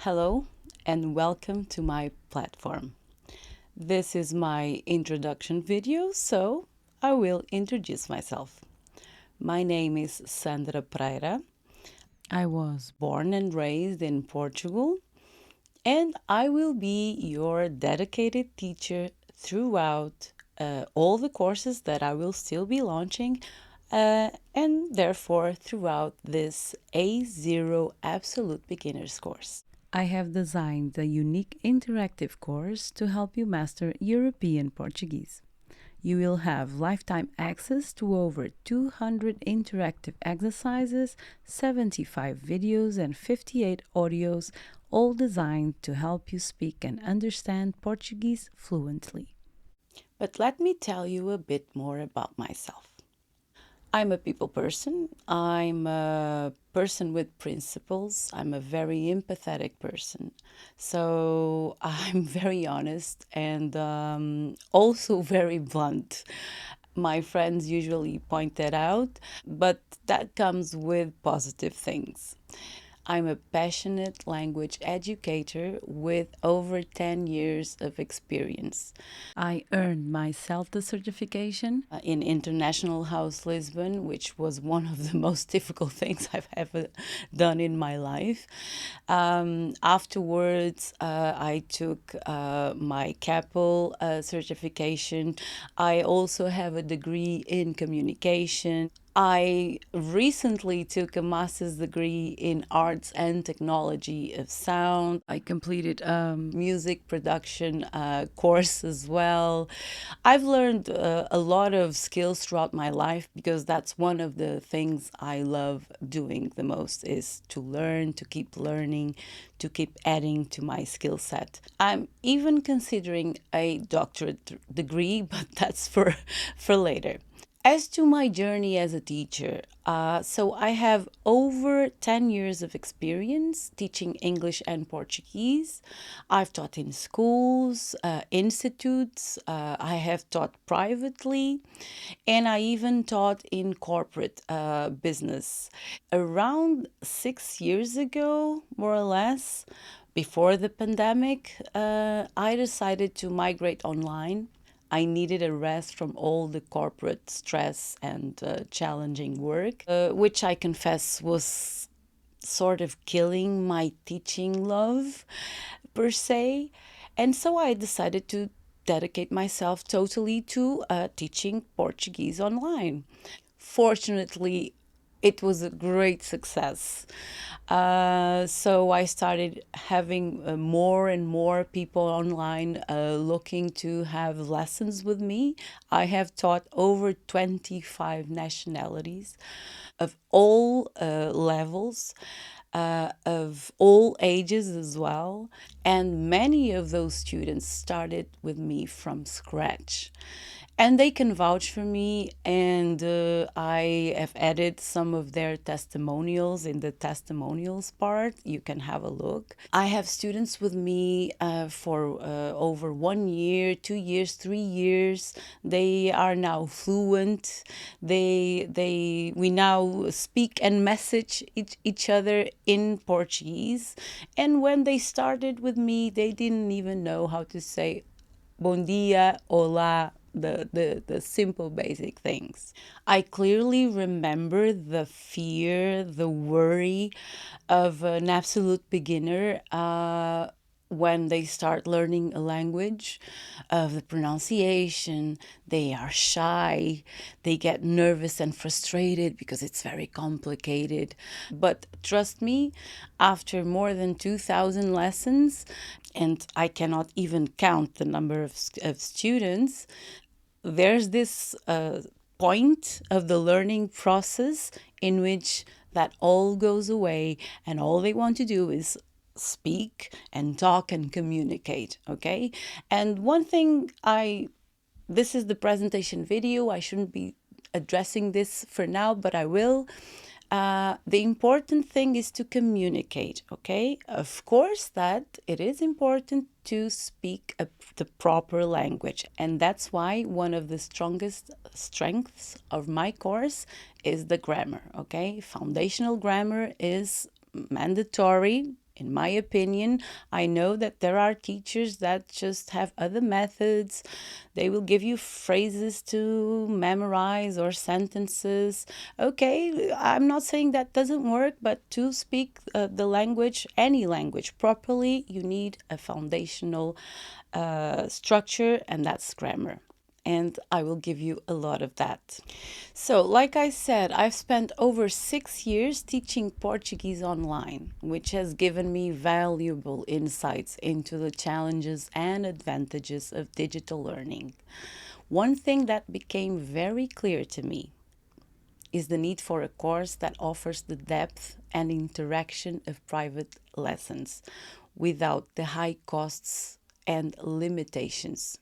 Hello and welcome to my platform. This is my introduction video, so I will introduce myself. My name is Sandra Pereira. I was born and raised in Portugal, and I will be your dedicated teacher throughout all the courses that I will still be launching, and therefore throughout this A0 Absolute Beginners course. I have designed a unique interactive course to help you master European Portuguese. You will have lifetime access to over 200 interactive exercises, 75 videos, and 58 audios, all designed to help you speak and understand Portuguese fluently. But let me tell you a bit more about myself. I'm a people person. I'm a person with principles. I'm a very empathetic person. So I'm very honest and also very blunt. My friends usually point that out, but that comes with positive things. I'm a passionate language educator with over 10 years of experience. I earned my CELTA certification in International House Lisbon, which was one of the most difficult things I've ever done in my life. Afterwards, I took my CAPPLE certification. I also have a degree in communication. I recently took a master's degree in arts and technology of sound. I completed a music production course as well. I've learned a lot of skills throughout my life because that's one of the things I love doing the most is to learn, to keep learning, to keep adding to my skill set. I'm even considering a doctorate degree, but that's for later. As to my journey as a teacher, so I have over 10 years of experience teaching English and Portuguese. I've taught in schools, institutes, I have taught privately, and I even taught in corporate business. Around 6 years ago, more or less, before the pandemic, I decided to migrate online. I needed a rest from all the corporate stress and challenging work, which I confess was sort of killing my teaching love, per se. And so I decided to dedicate myself totally to teaching Portuguese online. Fortunately, it was a great success. So I started having more and more people online looking to have lessons with me. I have taught over 25 nationalities of all levels. Of all ages as well. And many of those students started with me from scratch. And they can vouch for me, and I have added some of their testimonials in the testimonials part. You can have a look. I have students with me for over 1 year, 2 years, 3 years. They are now fluent. We now speak and message each other in Portuguese. And when they started with me, they didn't even know how to say bom dia, olá, the simple basic things. I clearly remember the fear, the worry of an absolute beginner when they start learning a language, of the pronunciation. They are shy, they get nervous and frustrated because it's very complicated. But trust me, after more than 2,000 lessons, and I cannot even count the number of students, there's this point of the learning process in which that all goes away and all they want to do is speak and talk and communicate, okay? And one thing this is the presentation video, I shouldn't be addressing this for now, but I will. The important thing is to communicate, okay? Of course that it is important to speak the proper language. And that's why one of the strongest strengths of my course is the grammar, okay? Foundational grammar is mandatory In my opinion, I know that there are teachers that just have other methods. They will give you phrases to memorize or sentences. Okay, I'm not saying that doesn't work, but to speak the language, any language, properly, you need a foundational structure, and that's grammar. And I will give you a lot of that. So, like I said, I've spent over 6 years teaching Portuguese online, which has given me valuable insights into the challenges and advantages of digital learning. One thing that became very clear to me is the need for a course that offers the depth and interaction of private lessons without the high costs and limitations.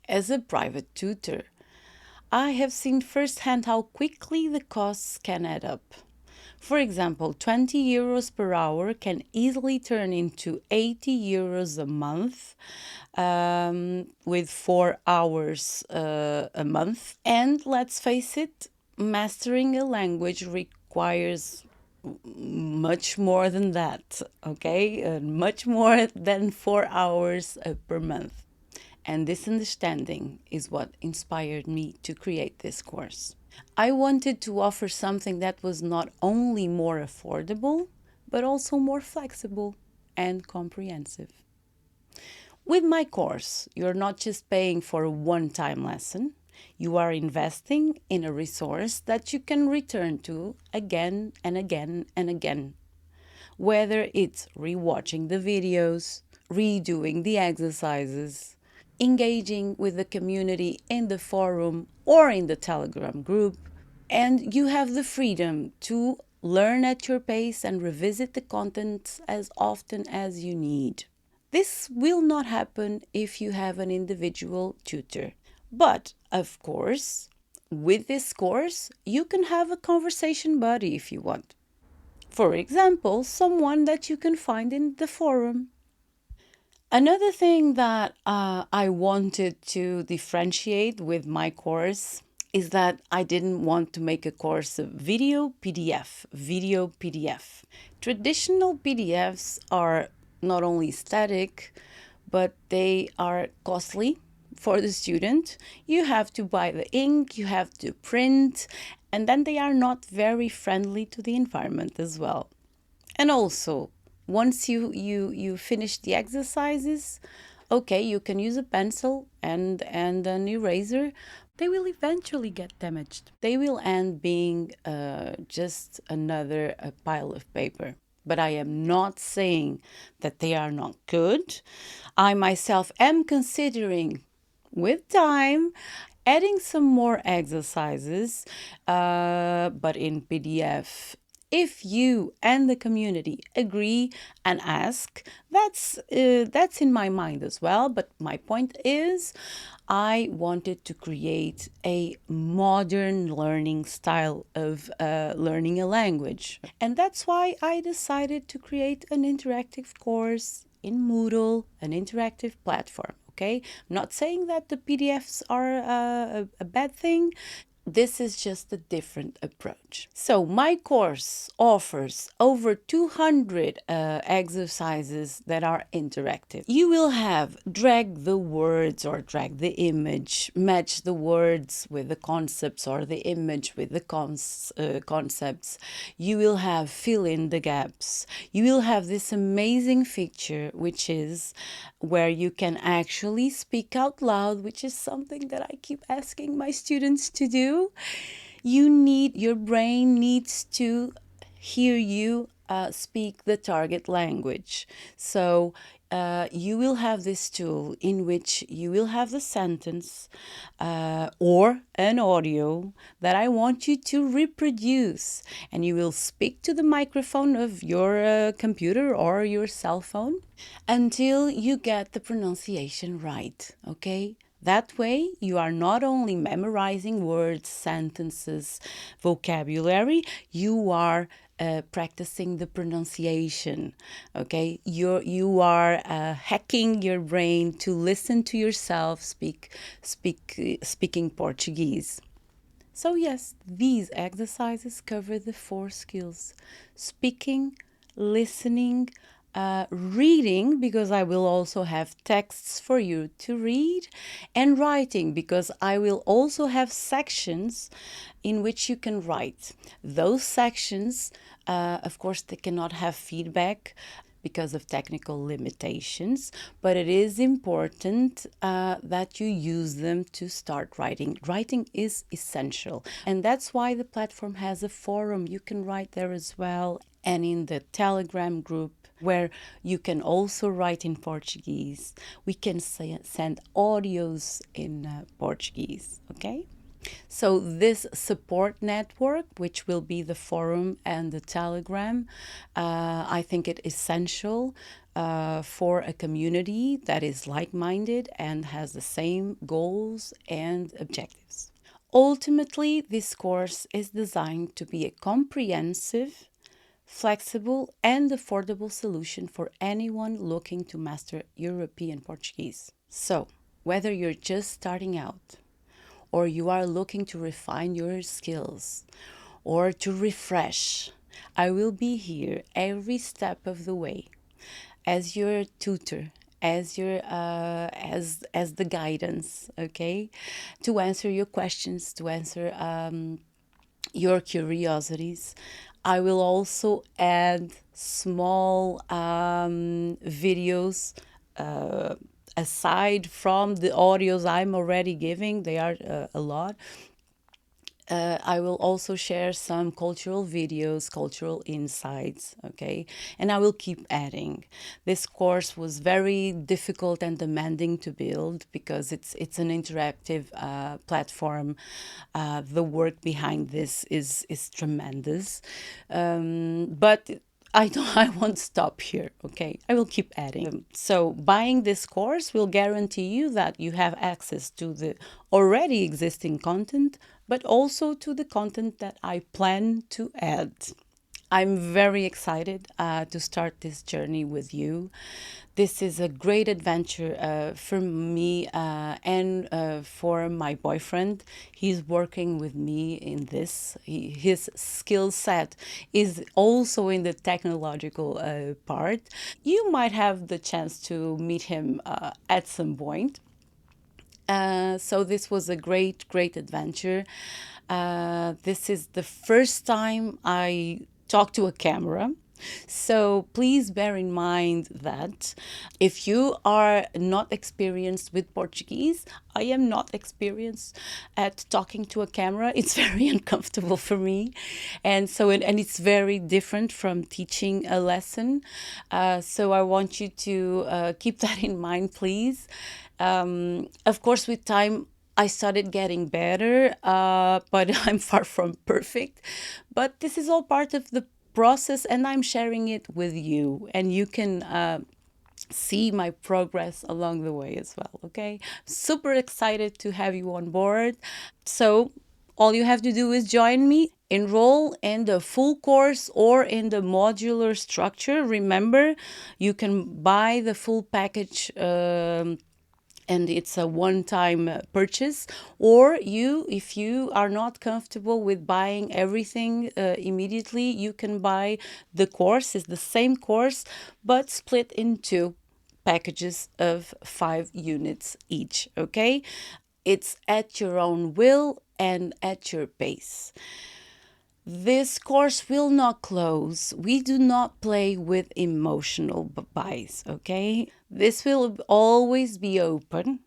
As a private tutor, I have seen firsthand how quickly the costs can add up. For example, 20 euros per hour can easily turn into 80 euros a month with 4 hours a month. And let's face it, mastering a language requires much more than that, okay? Much more than 4 hours per month. And this understanding is what inspired me to create this course. I wanted to offer something that was not only more affordable, but also more flexible and comprehensive. With my course, you're not just paying for a one-time lesson, you are investing in a resource that you can return to again and again and again. Whether it's rewatching the videos, redoing the exercises, engaging with the community in the forum or in the Telegram group, and you have the freedom to learn at your pace and revisit the content as often as you need. This will not happen if you have an individual tutor. But, of course, with this course, you can have a conversation buddy if you want. For example, someone that you can find in the forum. Another thing that I wanted to differentiate with my course is that I didn't want to make a course of video PDF. Video PDF. Traditional PDFs are not only static, but they are costly for the student. You have to buy the ink, you have to print, and then they are not very friendly to the environment as well. And also, once you finish the exercises, okay, you can use a pencil and an eraser. They will eventually get damaged. They will end being just another pile of paper. But I am not saying that they are not good. I myself am considering, with time, adding some more exercises, but in PDF. If you and the community agree and ask, that's in my mind as well. But my point is, I wanted to create a modern learning style of learning a language. And that's why I decided to create an interactive course in Moodle, an interactive platform. Okay, I'm not saying that the PDFs are a bad thing. This is just a different approach. So my course offers over 200 exercises that are interactive. You will have drag the words or drag the image, match the words with the concepts or the image with the concepts. You will have fill in the gaps. You will have this amazing feature, which is where you can actually speak out loud, which is something that I keep asking my students to do. Your brain needs to hear you speak the target language. So you will have this tool in which you will have the sentence or an audio that I want you to reproduce, and you will speak to the microphone of your computer or your cell phone until you get the pronunciation right, okay? That way, you are not only memorizing words, sentences, vocabulary, you are practicing the pronunciation. Okay, you are hacking your brain to listen to yourself speaking Portuguese. So yes, these exercises cover the four skills: speaking, listening, reading, because I will also have texts for you to read, and writing, because I will also have sections in which you can write. Those sections, of course, they cannot have feedback because of technical limitations, but it is important that you use them to start writing. Writing is essential, and that's why the platform has a forum. You can write there as well, and in the Telegram group, where you can also write in Portuguese. We can send audios in Portuguese, okay? So this support network, which will be the forum and the Telegram, I think it essential for a community that is like-minded and has the same goals and objectives. Ultimately, this course is designed to be a comprehensive, flexible, and affordable solution for anyone looking to master European Portuguese. So, whether you're just starting out, or you are looking to refine your skills, or to refresh, I will be here every step of the way as your tutor, as your as the guidance, okay, to answer your questions, to answer your curiosities. I will also add small videos aside from the audios I'm already giving. They are a lot. I will also share some cultural videos, cultural insights, okay? And I will keep adding. This course was very difficult and demanding to build because it's an interactive platform. The work behind this is tremendous, but I don't, I won't stop here, okay? I will keep adding. So buying this course will guarantee you that you have access to the already existing content, but also to the content that I plan to add. I'm very excited to start this journey with you. This is a great adventure for me and for my boyfriend. He's working with me in this. His skill set is also in the technological part. You might have the chance to meet him at some point. So this was a great adventure. This is the first time I talk to a camera. So please bear in mind that if you are not experienced with Portuguese, I am not experienced at talking to a camera. It's very uncomfortable for me. And so, and it's very different from teaching a lesson. So I want you to keep that in mind, please. Of course, with time, I started getting better, but I'm far from perfect. But this is all part of the process, and I'm sharing it with you, and you can see my progress along the way as well, okay? Super excited to have you on board. So all you have to do is join me, enroll in the full course or in the modular structure. Remember, you can buy the full package and it's a one-time purchase, or if you are not comfortable with buying everything immediately, you can buy the course. It's the same course but split into packages of 5 units each, okay? It's at your own will and at your pace. This course will not close. We do not play with emotional buys, okay? This will always be open.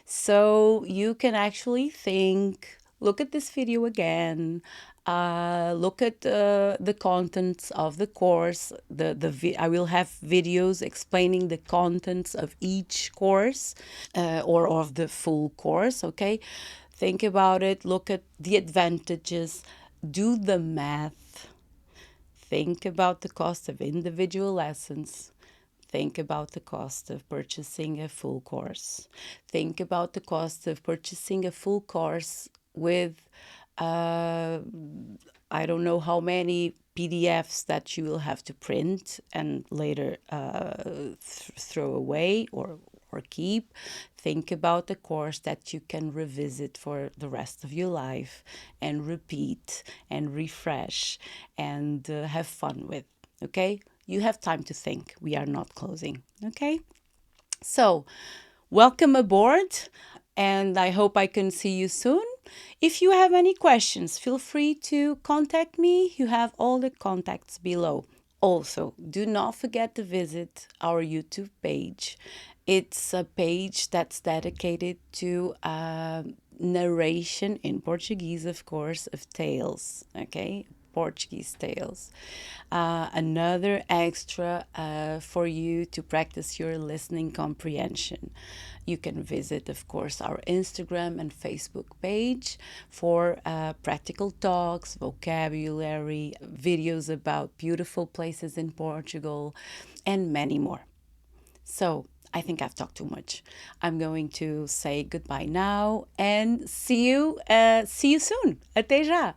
So you can actually think, look at this video again, look at the contents of the course. I will have videos explaining the contents of each course or of the full course, okay? Think about it, look at the advantages, do the math, think about the cost of individual lessons. Think about the cost of purchasing a full course. Think about the cost of purchasing a full course with, I don't know how many PDFs that you will have to print and later throw away or keep. Think about the course that you can revisit for the rest of your life and repeat and refresh and have fun with. Okay? you have time to think. We are not closing. Okay? So, welcome aboard, and I hope I can see you soon. If you have any questions, feel free to contact me. You have all the contacts below. Also, do not forget to visit our YouTube page. It's a page that's dedicated to narration in Portuguese, of course, of tales, okay? Portuguese tales. Another extra for you to practice your listening comprehension. You can visit, of course, our Instagram and Facebook page for practical talks, vocabulary, videos about beautiful places in Portugal, and many more. So, I think I've talked too much. I'm going to say goodbye now and see you soon. Até já!